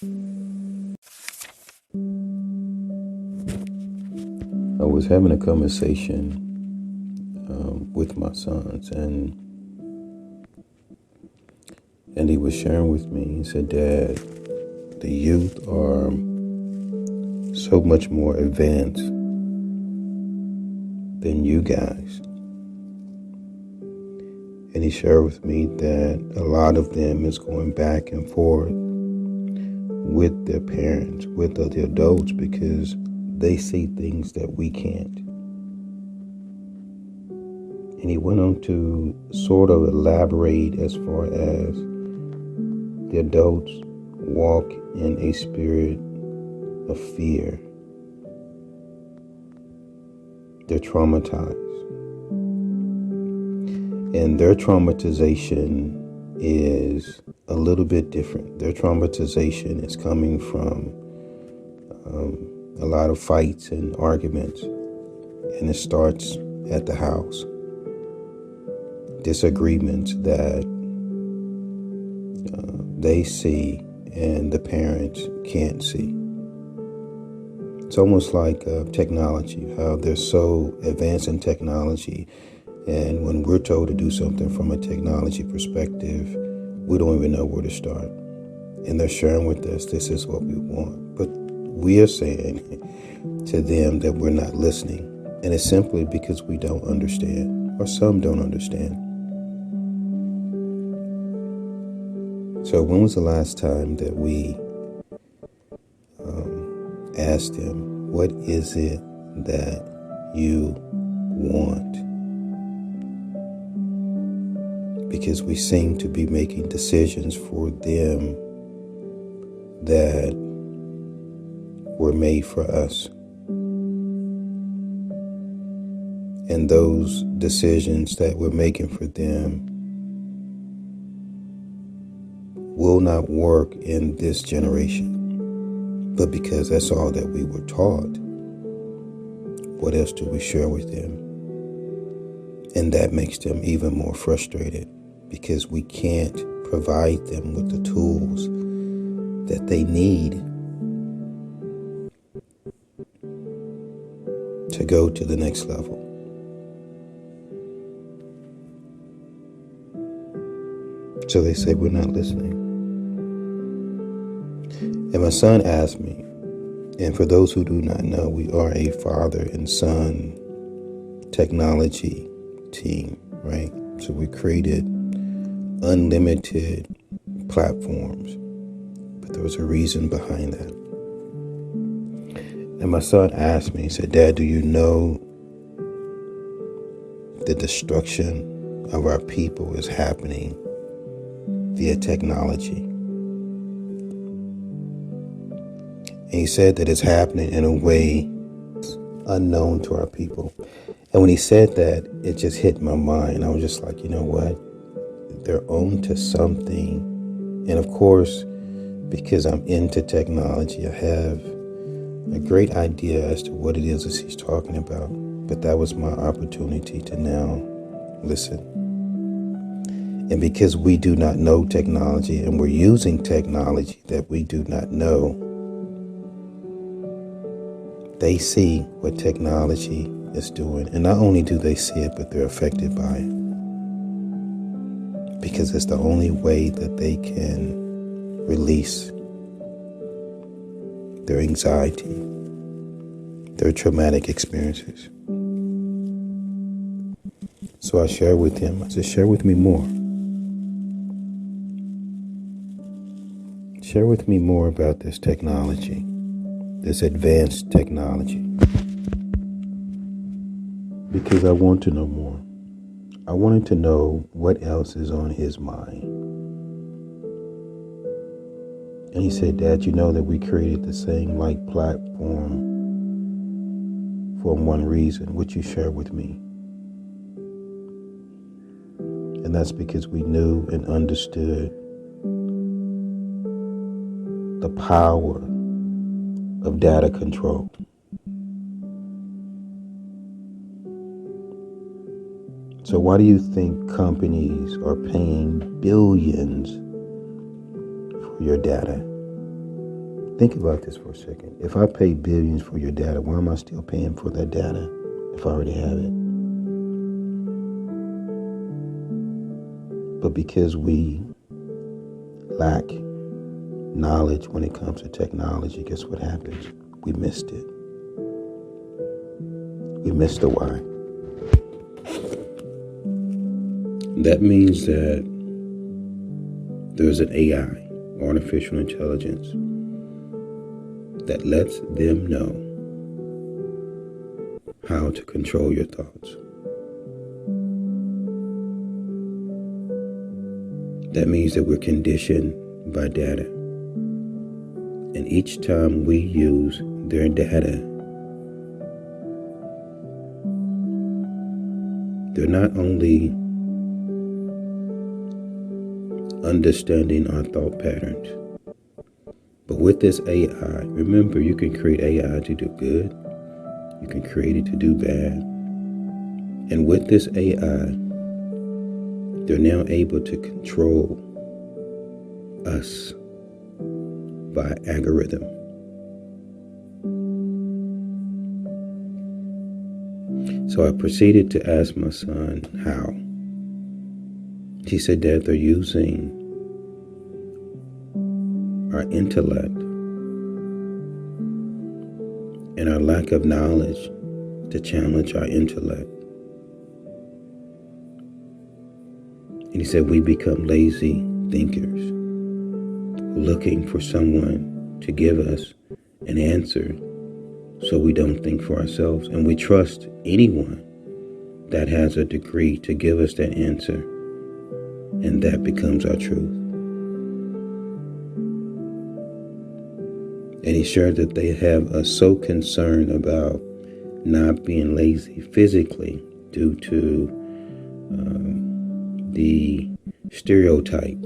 I was having a conversation with my sons, and he was sharing with me. He said, "Dad, the youth are so much more advanced than you guys." And he shared with me that a lot of them is going back and forth with their parents, with the adults, because they see things that we can't. And he went on to sort of elaborate as far as the adults walk in a spirit of fear. They're traumatized. And their traumatization is a little bit different. Their traumatization is coming from a lot of fights and arguments. And it starts at the house. Disagreements that they see and the parents can't see. It's almost like technology, how they're so advanced in technology, and when we're told to do something from a technology perspective, we don't even know where to start. And they're sharing with us, this is what we want. But we are saying to them that we're not listening. And it's simply because we don't understand, or some don't understand. So when was the last time that we asked them, what is it that you want? Because we seem to be making decisions for them that were made for us. And those decisions that we're making for them will not work in this generation. But because that's all that we were taught, what else do we share with them? And that makes them even more frustrated because we can't provide them with the tools that they need to go to the next level. So they say, we're not listening. And my son asked me, and for those who do not know, we are a father and son technology team, right? So we created unlimited platforms, but there was a reason behind that. And my son asked me, he said, Dad, do you know the destruction of our people is happening via technology? And he said that it's happening in a way unknown to our people. And when he said that, it just hit my mind. I was just like, you know what? They're on to something. And of course, because I'm into technology, I have a great idea as to what it is that he's talking about. But that was my opportunity to now listen. And because we do not know technology and we're using technology that we do not know, they see what technology is doing. And not only do they see it, but they're affected by it. Because it's the only way that they can release their anxiety, their traumatic experiences. So I share with him, I said, share with me more. Share with me more about this technology, this advanced technology. Because I want to know more. I wanted to know what else is on his mind. And he said, Dad, you know that we created the same platform for one reason, which you share with me. And that's because we knew and understood the power of data control. So why do you think companies are paying billions for your data? Think about this for a second. If I pay billions for your data, why am I still paying for that data if I already have it? But because we lack knowledge when it comes to technology, guess what happens? We missed it. We missed the why. That means that there's an AI, artificial intelligence, that lets them know how to control your thoughts. That means that we're conditioned by data. And each time we use their data, they're not only understanding our thought patterns, but with this AI, remember, you can create AI to do good. You can create it to do bad. And with this AI, they're now able to control us by algorithm. So I proceeded to ask my son how. He said, Dad, they're using our intellect and our lack of knowledge to challenge our intellect. And he said, we become lazy thinkers, looking for someone to give us an answer so we don't think for ourselves. And we trust anyone that has a degree to give us that answer, and that becomes our truth. And he shared that they have us so concerned about not being lazy physically due to the stereotype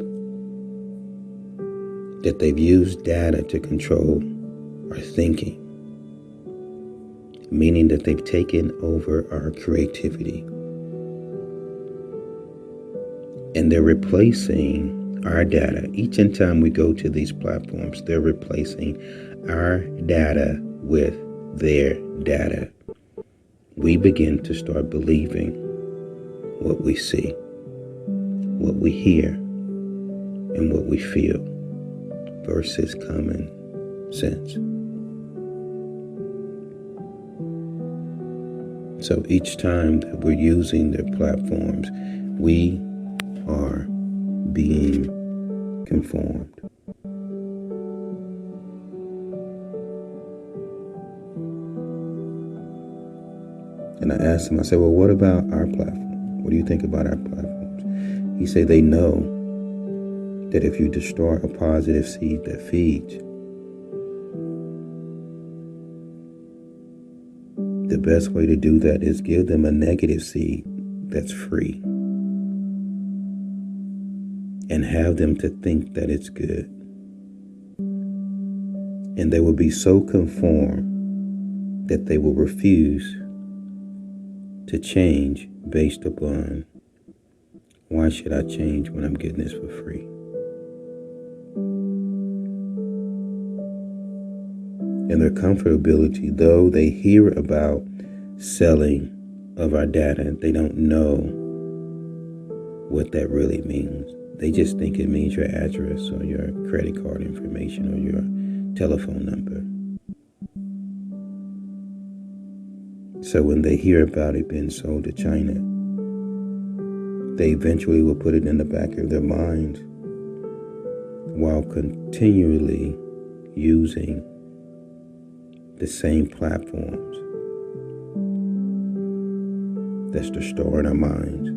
that they've used data to control our thinking, meaning that they've taken over our creativity. And they're replacing our data. Each and time we go to these platforms, they're replacing our data with their data. We begin to start believing what we see, what we hear, and what we feel versus common sense. So each time that we're using their platforms, we are being conformed. And I asked him, I said, well, what about our platform? What do you think about our platforms? He said they know that if you destroy a positive seed that feeds, the best way to do that is give them a negative seed that's free and have them to think that it's good. And they will be so conformed that they will refuse to change based upon, why should I change when I'm getting this for free? And their comfortability, though they hear about selling of our data, they don't know what that really means. They just think it means your address or your credit card information or your telephone number. So when they hear about it being sold to China, they eventually will put it in the back of their minds while continually using the same platforms that's destroying our minds.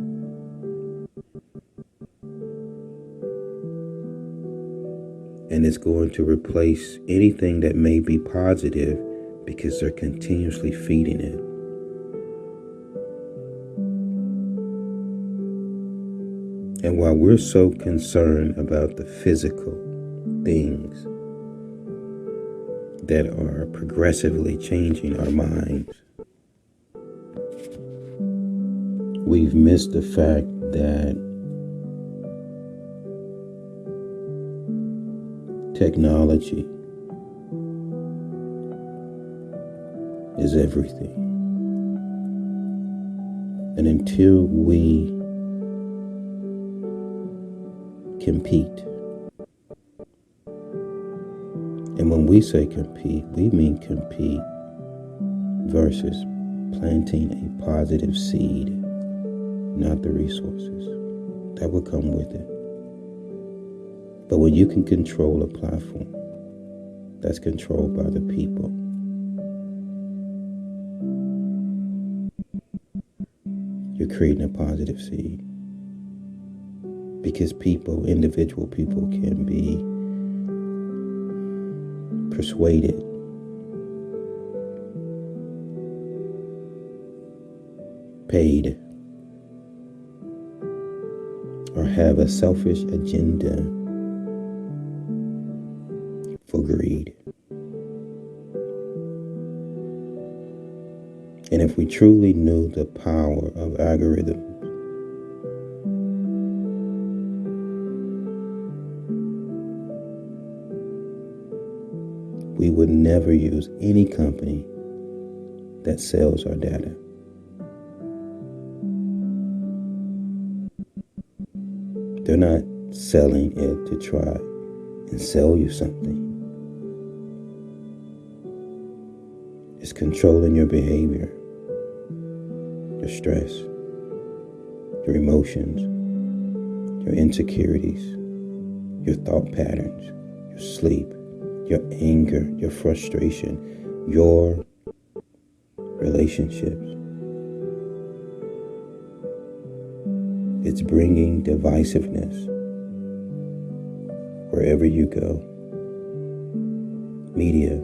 And it's going to replace anything that may be positive because they're continuously feeding it. And while we're so concerned about the physical things that are progressively changing our minds, we've missed the fact that technology is everything. And until we compete, and when we say compete, we mean compete versus planting a positive seed, not the resources that will come with it. But when you can control a platform that's controlled by the people, you're creating a positive seed. Because people, individual people, can be persuaded, paid, or have a selfish agenda for greed. And if we truly knew the power of algorithms, we would never use any company that sells our data. They're not selling it to try and sell you something. It's controlling your behavior, your stress, your emotions, your insecurities, your thought patterns, your sleep, your anger, your frustration, your relationships. It's bringing divisiveness wherever you go. Media,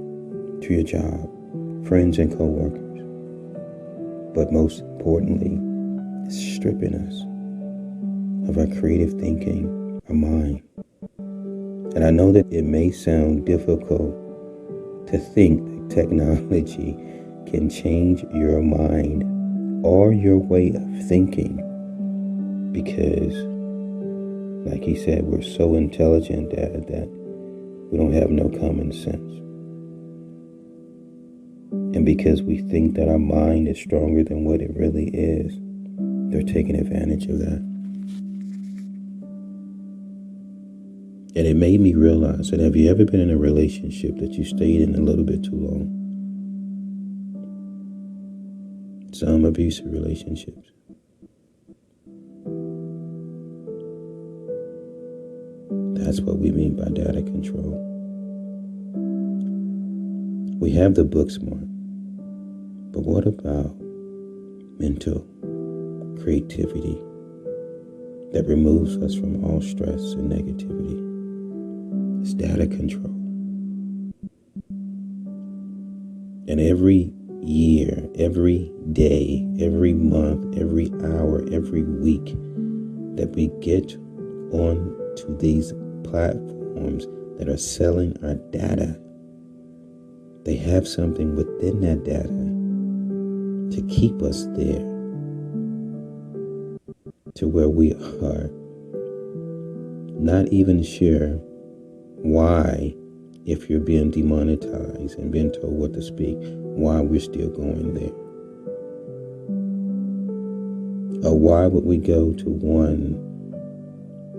to your job, friends and co-workers. But most importantly, it's stripping us of our creative thinking, our mind. And I know that it may sound difficult to think that technology can change your mind or your way of thinking, because, like he said, we're so intelligent that we don't have no common sense. And because we think that our mind is stronger than what it really is, they're taking advantage of that. And it made me realize that, have you ever been in a relationship that you stayed in a little bit too long? Some abusive relationships. That's what we mean by data control. We have the book smart, but what about mental creativity that removes us from all stress and negativity? It's data control. And every year, every day, every month, every hour, every week that we get on to these platforms that are selling our data, they have something within that data to keep us there, to where we are not even sure why, if you're being demonetized and being told what to speak, why we're still going there. Or why would we go to one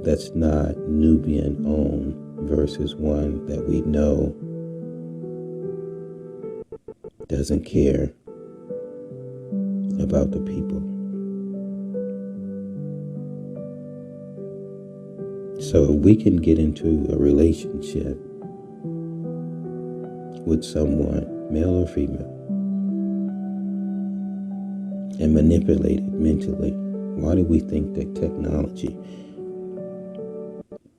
that's not Nubian owned versus one that we know doesn't care about the people? So if we can get into a relationship with someone, male or female, and manipulate it mentally, why do we think that technology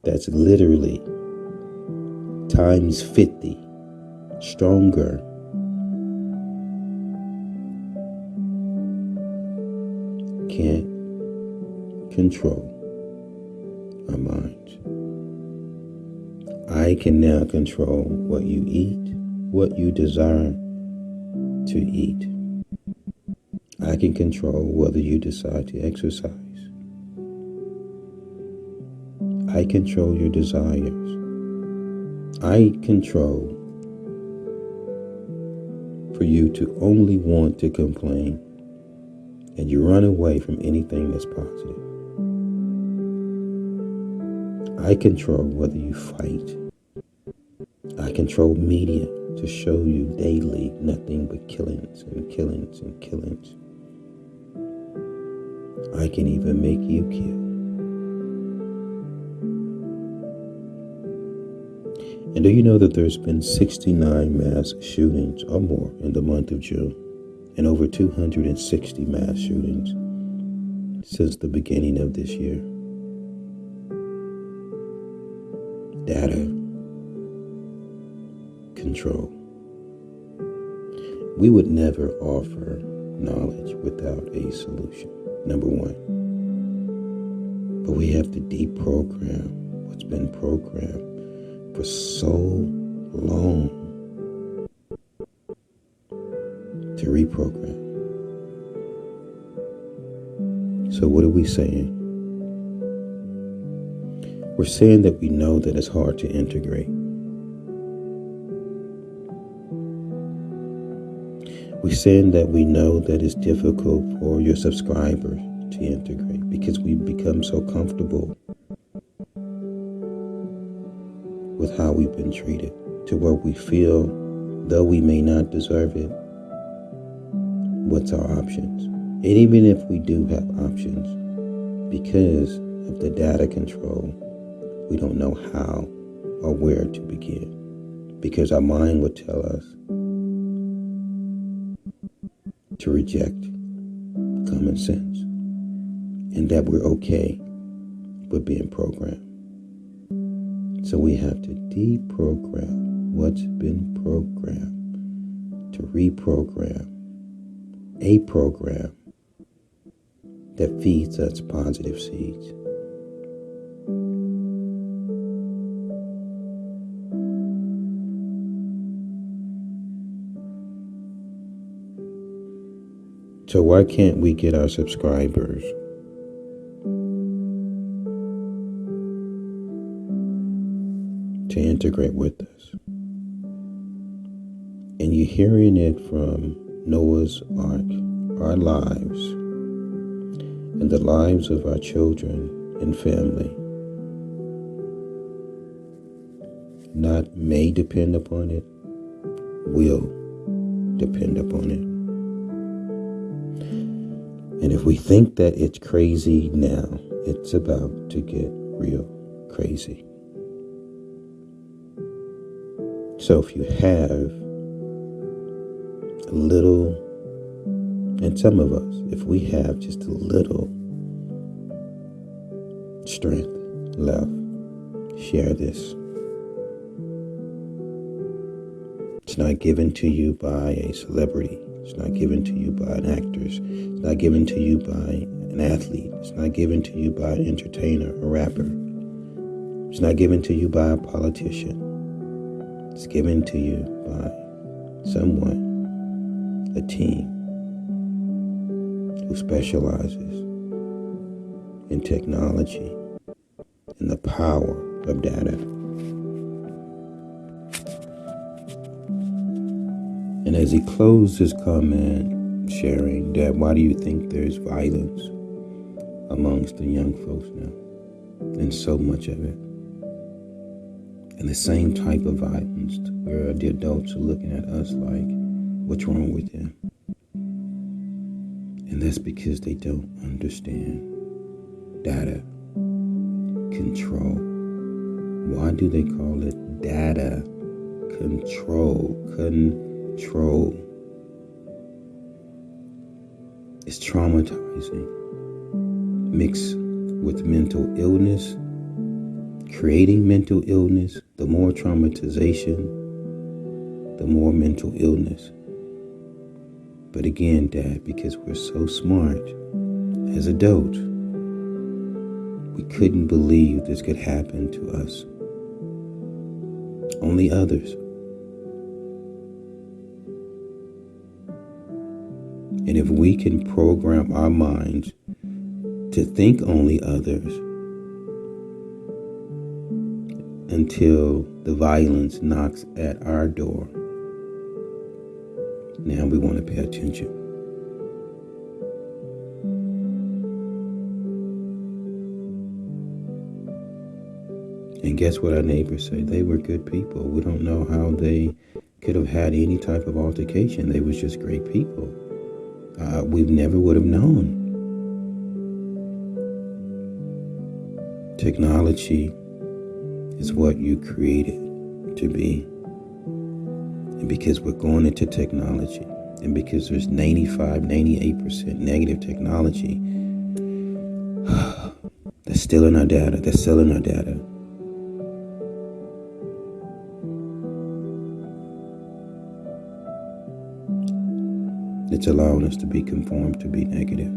that's literally times 50 stronger can't control our minds? I can now control what you eat, what you desire to eat. I can control whether you decide to exercise. I control your desires. I control, for you to only want to complain, and you run away from anything that's positive. I control whether you fight. I control media to show you daily nothing but killings and killings and killings. I can even make you kill. And do you know that there's been 69 mass shootings or more in the month of June, and over 260 mass shootings since the beginning of this year? Data control. We would never offer knowledge without a solution, number one. But we have to deprogram what's been programmed for so long to reprogram. So what are we saying? We're saying that we know that it's hard to integrate. We're saying that we know that it's difficult for your subscribers to integrate because we've become so comfortable with how we've been treated, to where we feel, though we may not deserve it, what's our options? And even if we do have options, because of the data control, we don't know how or where to begin, because our mind would tell us to reject common sense and that we're okay with being programmed. So we have to deprogram what's been programmed to reprogram a program that feeds us positive seeds. So why can't we get our subscribers to integrate with us? And you're hearing it from Noah's Ark, our lives, and the lives of our children and family. Not may depend upon it, will depend upon it. And if we think that it's crazy now, it's about to get real crazy. So if you have a little, and some of us, if we have just a little strength left, share this. It's not given to you by a celebrity. It's not given to you by an actress. It's not given to you by an athlete. It's not given to you by an entertainer, a rapper. It's not given to you by a politician. It's given to you by someone, a team, who specializes in technology and the power of data. And as he closed his comment, sharing that, why do you think there's violence amongst the young folks now? And so much of it. And the same type of violence where the adults are looking at us like, what's wrong with them? And that's because they don't understand data control. Why do they call it data control? Control. It's traumatizing, mixed with mental illness, creating mental illness. The more traumatization, the more mental illness. But again, Dad, because we're so smart as adults, we couldn't believe this could happen to us. Only others. And if we can program our minds to think only others until the violence knocks at our door, Now we want to pay attention. And guess what our neighbors say? They were good people. We don't know how they could have had any type of altercation. They was just great people. We never would have known. Technology is what you created to be. And because we're going into technology, and because there's 95, 98% negative technology, they're stealing our data. They're selling our data. It's allowing us to be conformed to be negative.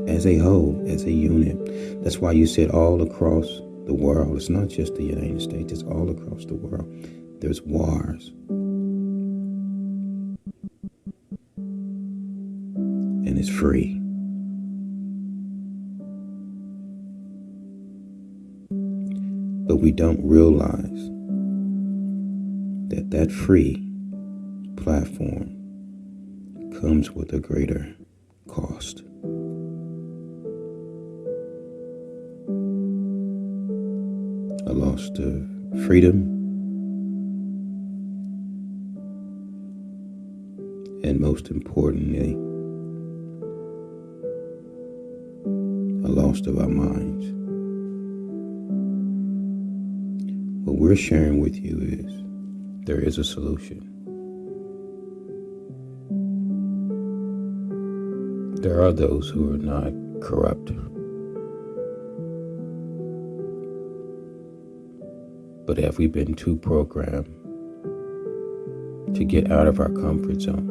As a whole, as a unit. That's why you said all across the world. It's not just the United States. It's all across the world. There's wars. And it's free. But we don't realize that that free platform comes with a greater cost. A loss of freedom, and most importantly, a loss of our minds. What we're sharing with you is there is a solution. There are those who are not corrupt, but have we been too programmed to get out of our comfort zone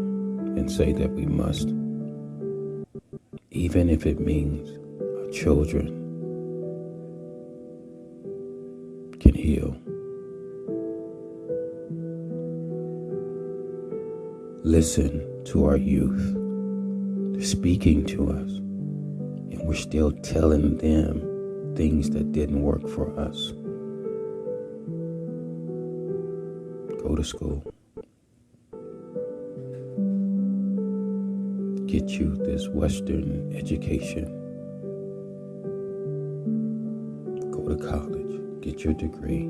and say that we must, even if it means our children can heal? Listen to our youth. They're speaking to us, and we're still telling them things that didn't work for us. Go to school. Get you this Western education. Go to college. Get your degree.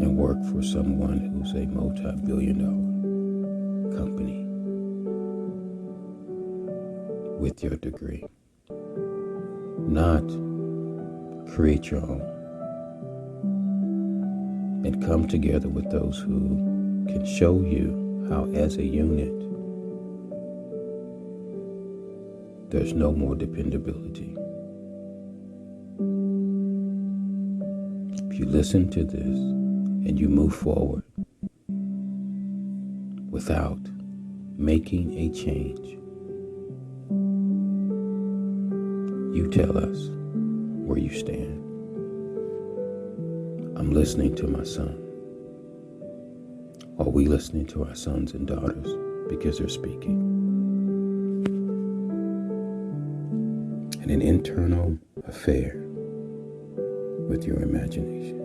And work for someone who's a multi-billion-dollar company with your degree. Not create your own. And come together with those who can show you how, as a unit, there's no more dependability. If you listen to this and you move forward without making a change, you tell us where you stand. I'm listening to my son. Are we listening to our sons and daughters because they're speaking? And an internal affair with your imagination.